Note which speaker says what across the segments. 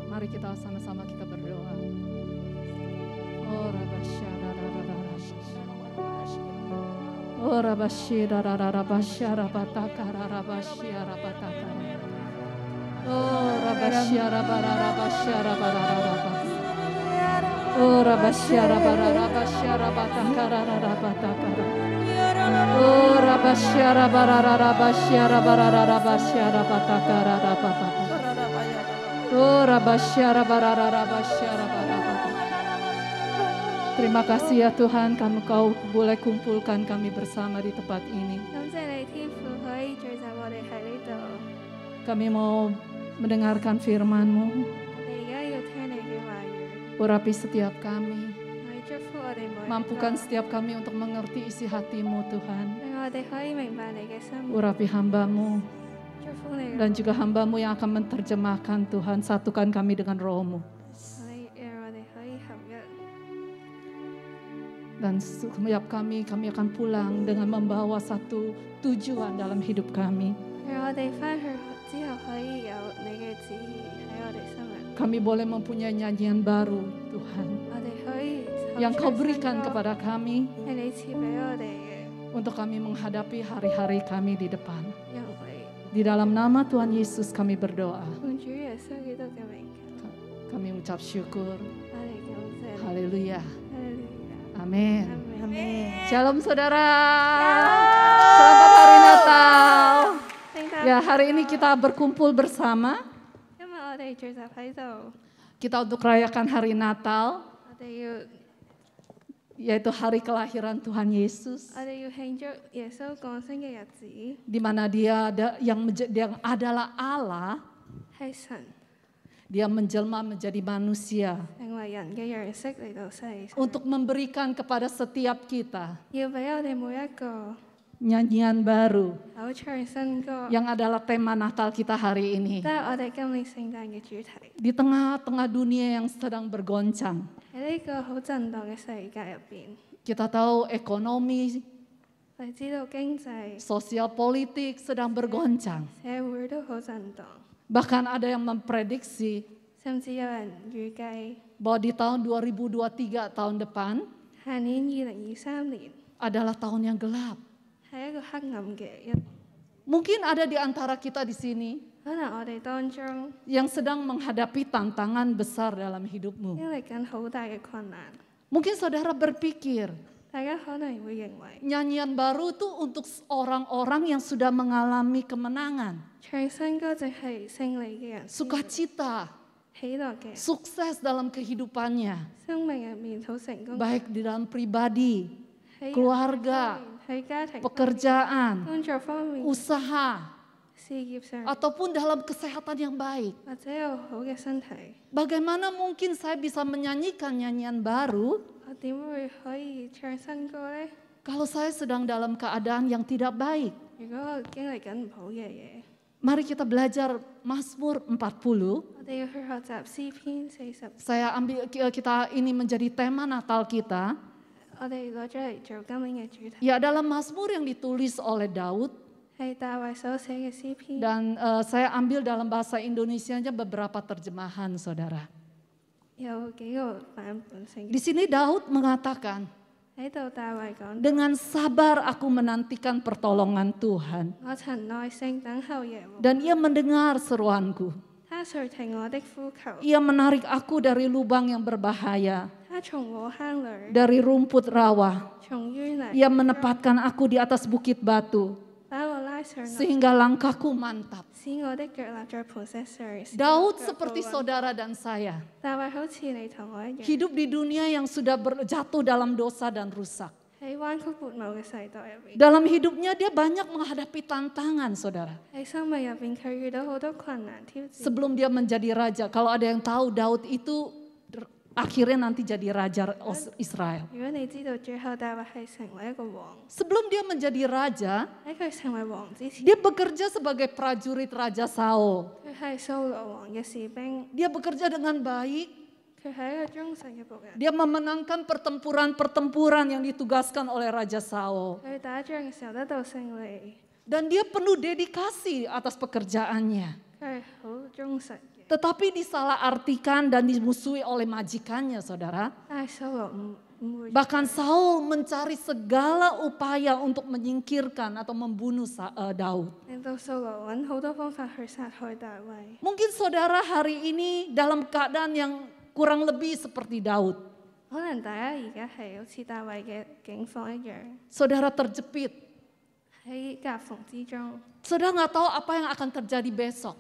Speaker 1: Mari kita sama-sama kita berdoa. Terima kasih ya Tuhan, Kau boleh kumpulkan kami bersama di tempat ini. Kami mau mendengarkan firman-Mu. Urapi setiap kami. Mampukan setiap kami untuk mengerti isi hati-Mu Tuhan. Urapi hamba-Mu. Dan juga hamba-Mu yang akan menerjemahkan Tuhan, satukan kami dengan Roh-Mu. Dan setiap kami akan pulang dengan membawa satu tujuan dalam hidup kami. Kami boleh mempunyai nyanyian baru Tuhan, yang Kau berikan kepada kami untuk kami menghadapi hari-hari kami di depan. Di dalam nama Tuhan Yesus kami berdoa. Kami ucap syukur. Haleluya. Amin. Shalom saudara. Selamat hari Natal. Ya, hari ini kita berkumpul bersama. Kita untuk rayakan hari Natal, yaitu hari kelahiran Tuhan Yesus. Di mana Dia yang adalah Allah. Dia menjelma menjadi manusia untuk memberikan kepada setiap kita nyanyian baru yang adalah tema Natal kita hari ini. Di tengah-tengah dunia yang sedang bergoncang, kita tahu ekonomi, sosial politik sedang bergoncang. Bahkan ada yang memprediksi bahwa di tahun 2023 tahun depan adalah tahun yang gelap. Mungkin ada di antara kita di sini yang sedang menghadapi tantangan besar dalam hidupmu. Mungkin saudara berpikir, nyanyian baru itu untuk orang-orang yang sudah mengalami kemenangan, sukacita, sukses dalam kehidupannya, baik di dalam pribadi, keluarga, pekerjaan, usaha, ataupun dalam kesehatan yang baik. Bagaimana mungkin saya bisa menyanyikan nyanyian baru kalau saya sedang dalam keadaan yang tidak baik? Mari kita belajar Mazmur 40. Saya ambil kita ini menjadi tema Natal kita. Ya, dalam Mazmur yang ditulis oleh Daud. Dan saya ambil dalam bahasa Indonesianya beberapa terjemahan, saudara. Di sini Daud mengatakan, dengan sabar aku menantikan pertolongan Tuhan, dan Ia mendengar seruanku. Ia menarik aku dari lubang yang berbahaya, dari rumput rawa. Ia menempatkan aku di atas bukit batu, sehingga langkahku mantap. Daud seperti saudara dan saya, hidup di dunia yang sudah jatuh dalam dosa dan rusak. Dalam hidupnya dia banyak menghadapi tantangan, saudara. Sebelum dia menjadi raja, kalau ada yang tahu Daud itu akhirnya nanti jadi raja Israel. Sebelum dia menjadi raja, dia bekerja sebagai prajurit Raja Saul. Dia bekerja dengan baik. Dia memenangkan pertempuran-pertempuran yang ditugaskan oleh Raja Saul. Dan dia penuh dedikasi atas pekerjaannya. Tetapi disalahartikan dan dimusuhi oleh majikannya, saudara. Bahkan Saul mencari segala upaya untuk menyingkirkan atau membunuh Daud. Mungkin saudara hari ini dalam keadaan yang kurang lebih seperti Daud. Saudara terjepit. Saudara nggak tahu apa yang akan terjadi besok.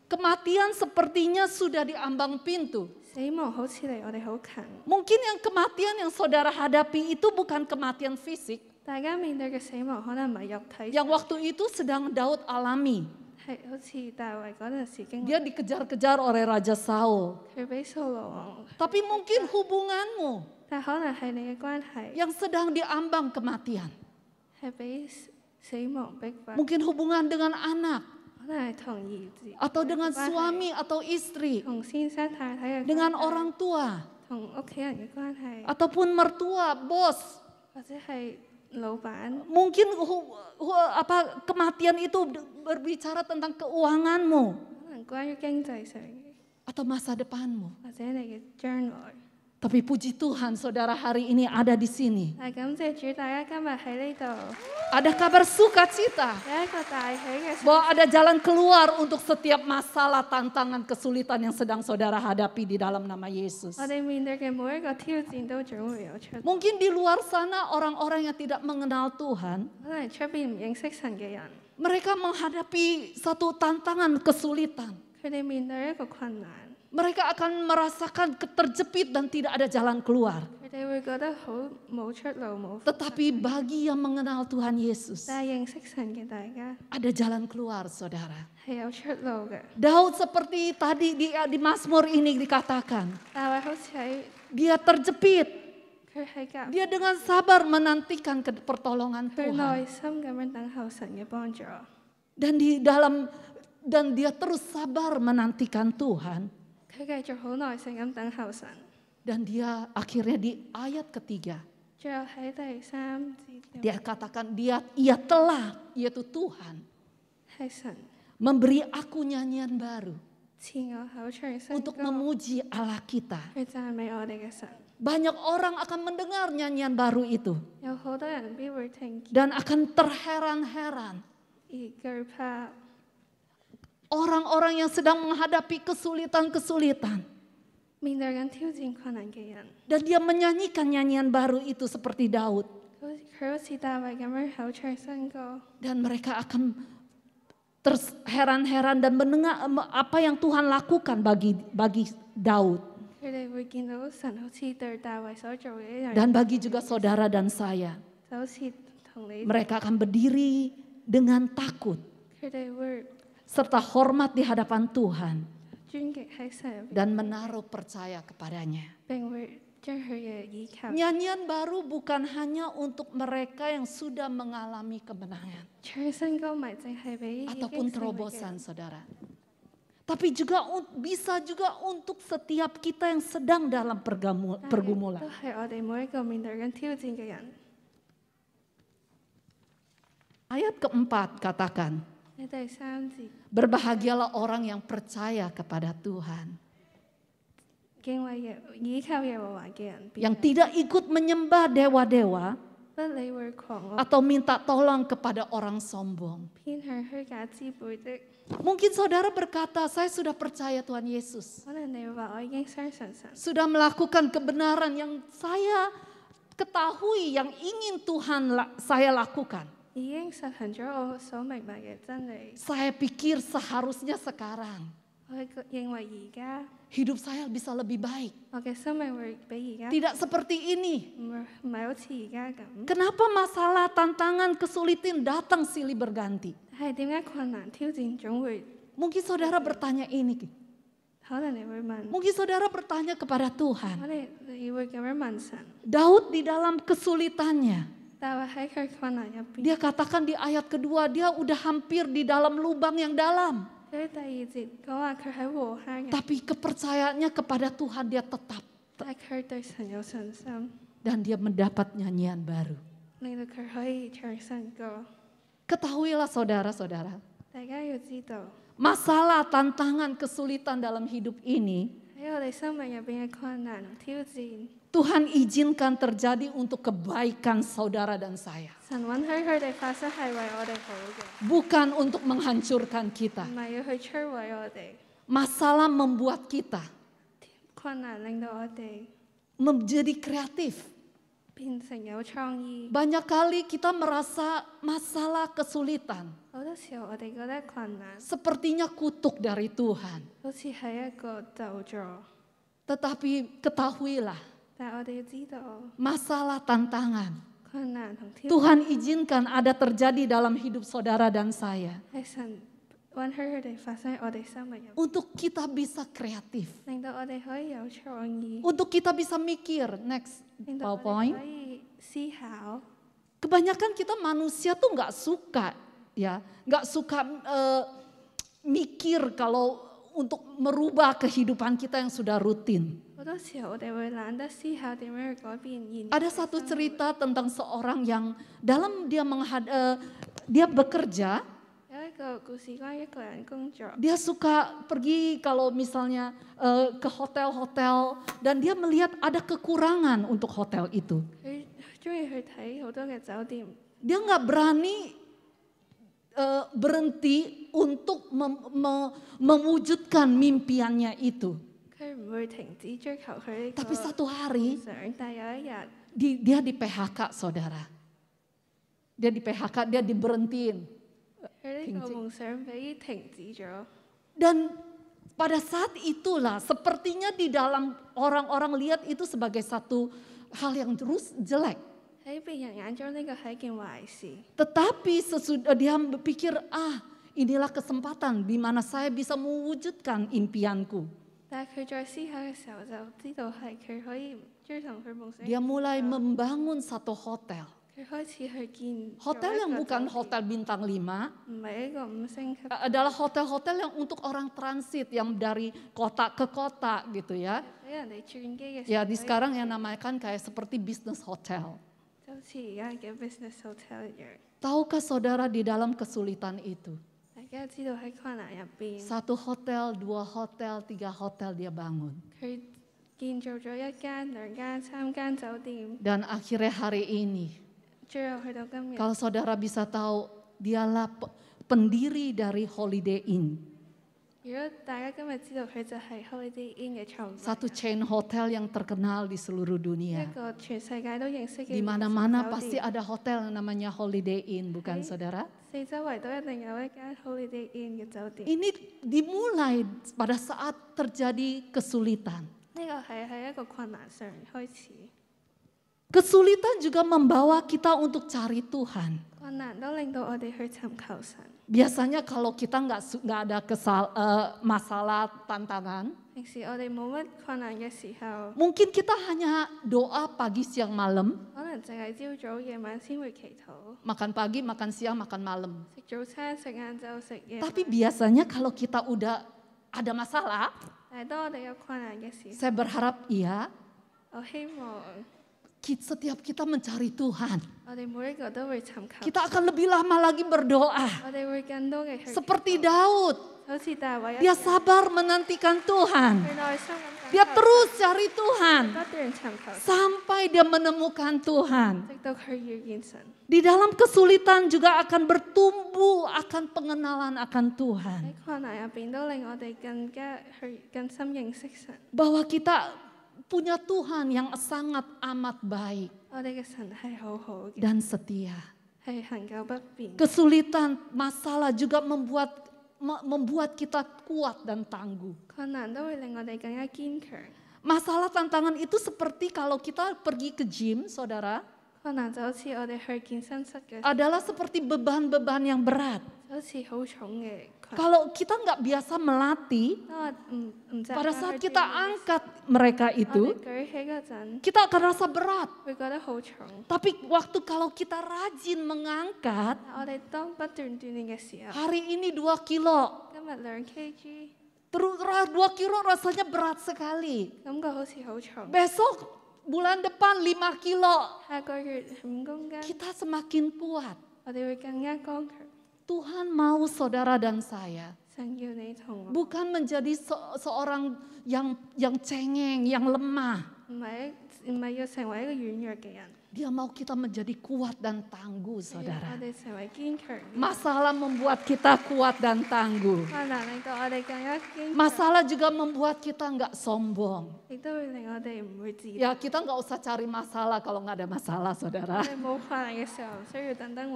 Speaker 1: Kematian sepertinya sudah diambang pintu. Mungkin yang kematian yang saudara hadapi itu bukan kematian fisik. Yang waktu itu sedang Daud alami. Dia dikejar-kejar oleh Raja Saul. Tapi mungkin hubunganmu yang sedang diambang kematian. Mungkin hubungan dengan anak. Atau dengan suami atau istri, dengan orang tua, ataupun mertua, bos. Mungkin kematian itu berbicara tentang keuanganmu atau masa depanmu. Tapi puji Tuhan, saudara hari ini ada di sini. Ada kabar sukacita bahwa ada jalan keluar untuk setiap masalah, tantangan, kesulitan yang sedang saudara hadapi di dalam nama Yesus. Mungkin di luar sana orang-orang yang tidak mengenal Tuhan, mereka menghadapi satu tantangan, kesulitan. Mereka akan merasakan terjepit dan tidak ada jalan keluar. Tetapi bagi yang mengenal Tuhan Yesus, ada jalan keluar, saudara. Daud seperti tadi di Mazmur ini dikatakan, dia terjepit. Dia dengan sabar menantikan pertolongan Tuhan. Dan dia terus sabar menantikan Tuhan. Dan dia akhirnya di ayat ketiga, dia katakan ia telah, yaitu Tuhan, memberi aku nyanyian baru untuk memuji Allah kita. Banyak orang akan mendengar nyanyian baru itu dan akan terheran-heran. Orang-orang yang sedang menghadapi kesulitan-kesulitan. Dan dia menyanyikan nyanyian baru itu seperti Daud. Dan mereka akan terheran-heran dan mendengar apa yang Tuhan lakukan bagi Daud. Dan bagi juga saudara dan saya. Mereka akan berdiri dengan takut. Serta hormat di hadapan Tuhan dan menaruh percaya kepadanya. Nyanyian baru bukan hanya untuk mereka yang sudah mengalami kemenangan ataupun terobosan, saudara. Tapi juga bisa juga untuk setiap kita yang sedang dalam pergumulan. Ayat keempat katakan, berbahagialah orang yang percaya kepada Tuhan, yang tidak ikut menyembah dewa-dewa atau minta tolong kepada orang sombong. Mungkin saudara berkata, saya sudah percaya Tuhan Yesus, sudah melakukan kebenaran yang saya ketahui, yang ingin Tuhan saya lakukan. Saya pikir seharusnya sekarang hidup saya bisa lebih baik. Tidak seperti ini. Kenapa masalah, tantangan, kesulitan datang silih berganti? Mungkin saudara bertanya ini. Mungkin saudara bertanya kepada Tuhan. Daud di dalam kesulitannya, dia katakan di ayat kedua, dia udah hampir di dalam lubang yang dalam. Tapi kepercayaannya kepada Tuhan dia tetap. Dan dia mendapat nyanyian baru. Ketahuilah saudara-saudara, masalah, tantangan, kesulitan dalam hidup ini Tuhan izinkan terjadi untuk kebaikan saudara dan saya. Bukan untuk menghancurkan kita. Masalah membuat kita menjadi kreatif. Banyak kali kita merasa masalah kesulitan sepertinya kutuk dari Tuhan. Tetapi ketahuilah, masalah, tantangan Tuhan izinkan ada terjadi dalam hidup saudara dan saya untuk kita bisa kreatif, untuk kita bisa mikir. Next PowerPoint. Kebanyakan kita manusia tuh nggak suka, ya, nggak suka mikir kalau untuk merubah kehidupan kita yang sudah rutin. Ada satu cerita tentang seorang yang dalam dia bekerja, dia suka pergi kalau misalnya ke hotel-hotel dan dia melihat ada kekurangan untuk hotel itu. Dia nggak berani berhenti untuk mewujudkan mimpiannya itu. Tapi satu hari dia di PHK, saudara. Dia di PHK, dia diberhentiin. Dan pada saat itulah sepertinya di dalam orang-orang lihat itu sebagai satu hal yang terus jelek. Tetapi sesudah dia berpikir, inilah kesempatan di mana saya bisa mewujudkan impianku. Dia mulai membangun satu hotel. Hotel yang bukan hotel bintang 5, adalah hotel-hotel yang untuk orang transit yang dari kota ke kota gitu ya. Ya di sekarang yang namakan kayak seperti business hotel. Tahukah saudara di dalam kesulitan itu? Satu hotel, 2 hotel, 3 hotel dia bangun. Dan akhirnya hari ini, kalau saudara bisa tahu, dialah pendiri dari Holiday Inn. Satu chain hotel yang terkenal di seluruh dunia. Di mana-mana pasti ada hotel yang namanya Holiday Inn, bukan saudara? Ini dimulai pada saat terjadi kesulitan. Kesulitan juga membawa kita untuk cari Tuhan. Biasanya kalau kita nggak ada masalah, tantangan, mungkin kita hanya doa pagi, siang, malam. Makan pagi, makan siang, makan malam. Tapi biasanya kalau kita udah ada masalah, saya berharap setiap kita mencari Tuhan, kita akan lebih lama lagi berdoa. Seperti Daud, dia sabar menantikan Tuhan. Dia terus cari Tuhan sampai dia menemukan Tuhan. Di dalam kesulitan juga akan bertumbuh akan pengenalan akan Tuhan. Bahwa kita punya Tuhan yang sangat amat baik dan setia. Kesulitan, masalah juga membuat kita kuat dan tangguh. Masalah, tantangan itu seperti kalau kita pergi ke gym, saudara, adalah seperti beban-beban yang berat. Kalau kita nggak biasa melatih, pada saat kita angkat mereka itu, kita akan rasa berat. Tapi waktu kalau kita rajin mengangkat, hari ini 2 kilo, terus 2 kilo rasanya berat sekali. Besok bulan depan 5 kilo, kita semakin kuat. Tuhan mau saudara dan saya bukan menjadi seorang yang cengeng, yang lemah. Dia mau kita menjadi kuat dan tangguh, saudara. Masalah membuat kita kuat dan tangguh. Masalah juga membuat kita nggak sombong. Ya, kita nggak usah cari masalah kalau nggak ada masalah, saudara.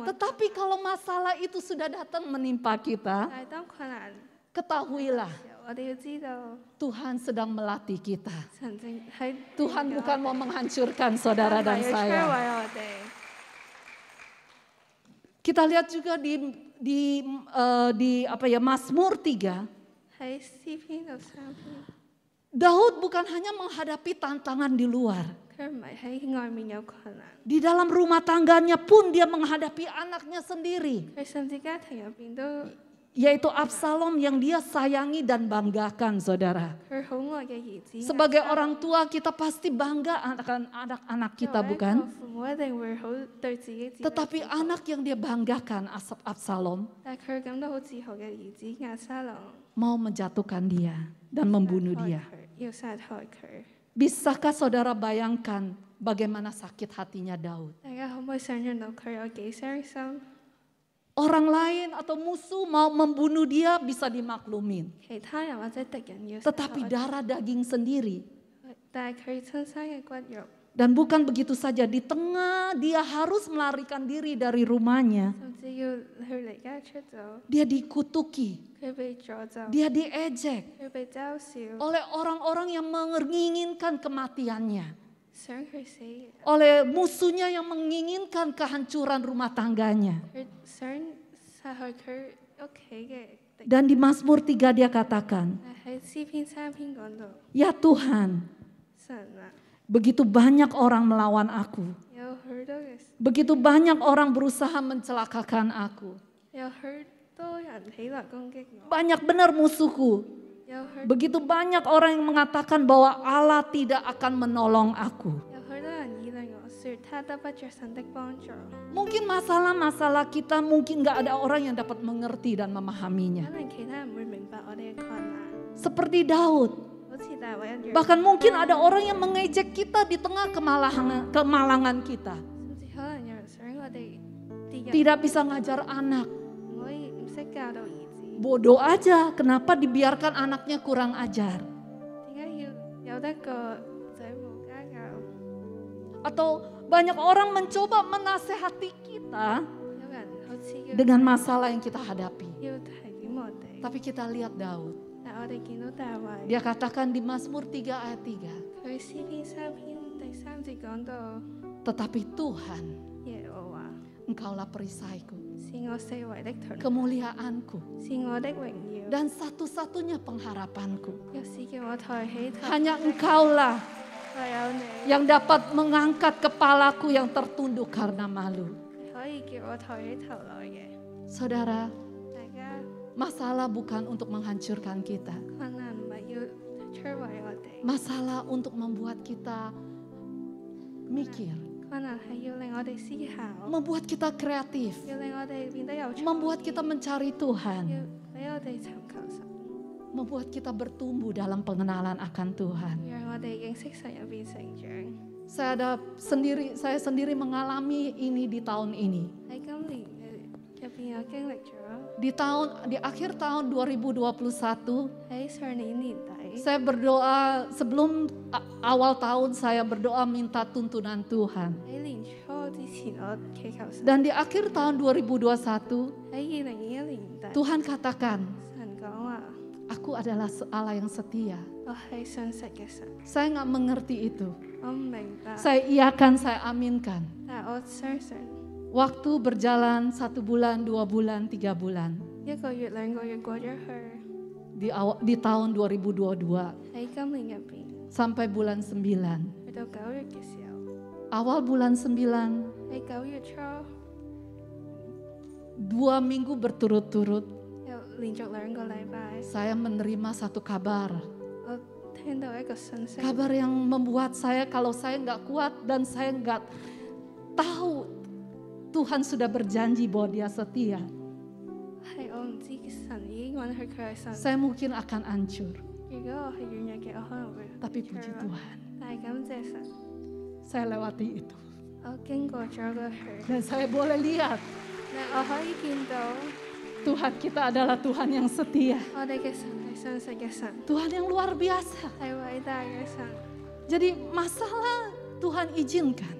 Speaker 1: Tetapi kalau masalah itu sudah datang menimpa kita, ketahuilah, Tuhan sedang melatih kita. Tuhan bukan mau menghancurkan saudara dan saya. Kita lihat juga di Mazmur 3. Daud bukan hanya menghadapi tantangan di luar. Di dalam rumah tangganya pun dia menghadapi anaknya sendiri. Yaitu Absalom yang dia sayangi dan banggakan, saudara. Sebagai orang tua kita pasti bangga akan anak-anak kita, bukan? Tetapi anak yang dia banggakan, Absalom, mau menjatuhkan dia dan membunuh dia. Bisakah saudara bayangkan bagaimana sakit hatinya Daud? Orang lain atau musuh mau membunuh dia bisa dimaklumin. Tetapi darah daging sendiri. Dan bukan begitu saja, di tengah dia harus melarikan diri dari rumahnya. Dia dikutuki. Dia diejek oleh orang-orang yang menginginkan kematiannya. Oleh musuhnya yang menginginkan kehancuran rumah tangganya. Dan di Mazmur 3 dia katakan, ya Tuhan, begitu banyak orang melawan aku. Begitu banyak orang berusaha mencelakakan aku. Banyak benar musuhku. Begitu banyak orang yang mengatakan bahwa Allah tidak akan menolong aku. Mungkin masalah-masalah kita mungkin gak ada orang yang dapat mengerti dan memahaminya. Seperti Daud. Bahkan mungkin ada orang yang mengejek kita di tengah kemalangan kita. Tidak bisa ngajar anak. Bodoh aja, kenapa dibiarkan anaknya kurang ajar? Atau banyak orang mencoba menasehati kita dengan masalah yang kita hadapi. Tapi kita lihat Daud. Dia katakan di Mazmur 3 ayat 3. Tetapi Tuhan, Engkaulah perisaiku, kemuliaanku, dan satu-satunya pengharapanku. Hanya Engkaulah yang dapat mengangkat kepalaku yang tertunduk karena malu. Saudara, masalah bukan untuk menghancurkan kita. Masalah untuk membuat kita mikir. Membuat kita kreatif. Membuat kita mencari Tuhan. Membuat kita bertumbuh dalam pengenalan akan Tuhan. Saya sendiri mengalami ini di tahun ini. Di akhir tahun 2021, saya berdoa sebelum awal tahun, saya berdoa minta tuntunan Tuhan. Dan di akhir tahun 2021, Tuhan katakan, aku adalah Allah yang setia. Saya nggak mengerti itu. Saya iakan, saya aminkan. Waktu berjalan 1 bulan, 2 bulan, 3 bulan. Di tahun 2022 sampai bulan 9. Awal bulan 9, 2 minggu berturut-turut, saya menerima satu kabar. Kabar yang membuat saya, kalau saya nggak kuat dan saya nggak tahu Tuhan sudah berjanji bahwa Dia setia. saya mungkin akan hancur. Tapi puji Tuhan, saya lewati itu. Dan saya boleh lihat Tuhan kita adalah Tuhan yang setia. Tuhan yang luar biasa. Jadi masalah Tuhan izinkan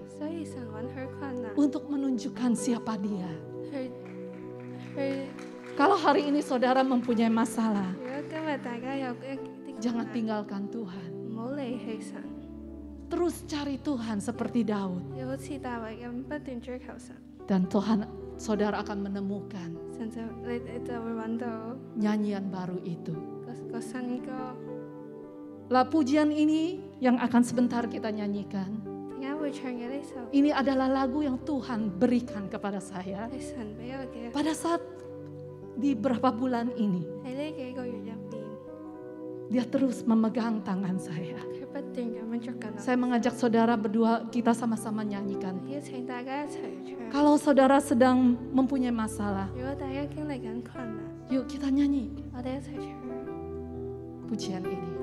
Speaker 1: untuk menunjukkan siapa Dia. Kalau hari ini saudara mempunyai masalah, jangan tinggalkan Tuhan. Terus cari Tuhan seperti Daud. Dan Tuhan, saudara akan menemukan nyanyian baru itu. Lah pujian ini yang akan sebentar kita nyanyikan. Ini adalah lagu yang Tuhan berikan kepada saya pada saat di beberapa bulan ini. Dia terus memegang tangan saya. Saya mengajak saudara berdua, kita sama-sama nyanyikan. Kalau saudara sedang mempunyai masalah, yuk kita nyanyi pujian ini.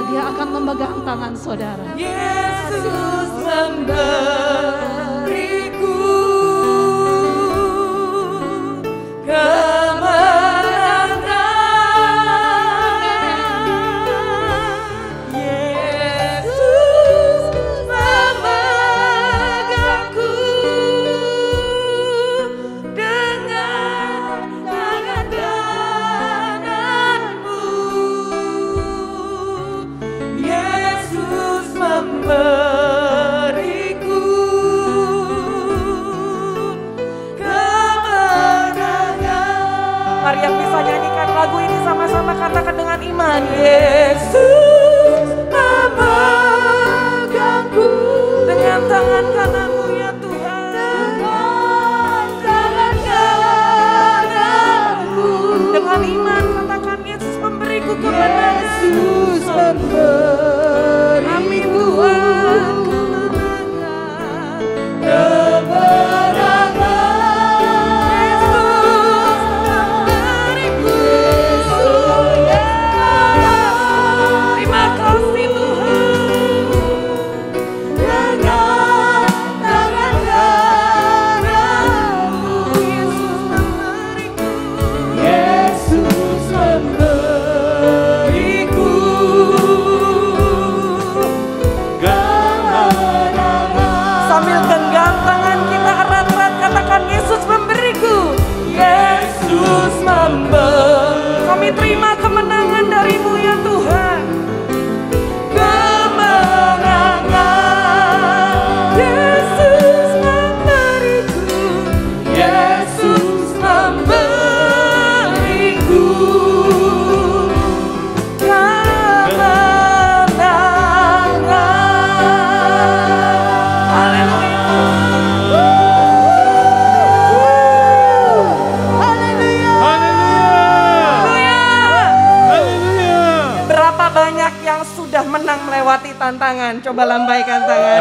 Speaker 1: Dia akan memegang tangan saudara.
Speaker 2: Yesus memberiku kemenangan. Yesus memegangku dengan tangan kananmu. Yesus memberiku kemenangan. Mari yang bisa nyanyikan lagu ini sama-sama, katakan dengan iman. Yesus memegangku dengan tangan kananmu ya Tuhan. Dengan tangan kananmu. Dengan iman katakan Yesus memberiku kemenangan. Yesus memberiku. Amin Tuhan, kemenangan, kemenangan. Yesus memberiku. Terima kasih Tuhan. Dengan tangan kananmu. Yesus memberiku. Yesus memberiku kemenangan. Sambil genggam tangan kita erat-erat, katakan Yesus memberiku. Yesus memberiku. Kami terima kemenangan dari-Mu ya Tuhan. Kemenangan. Yesus memberiku. Yesus memberiku kemenangan. Haleluya. Haleluya. Haleluya. Berapa banyak yang sudah menang melewati tantangan? Coba lambaikan tangan.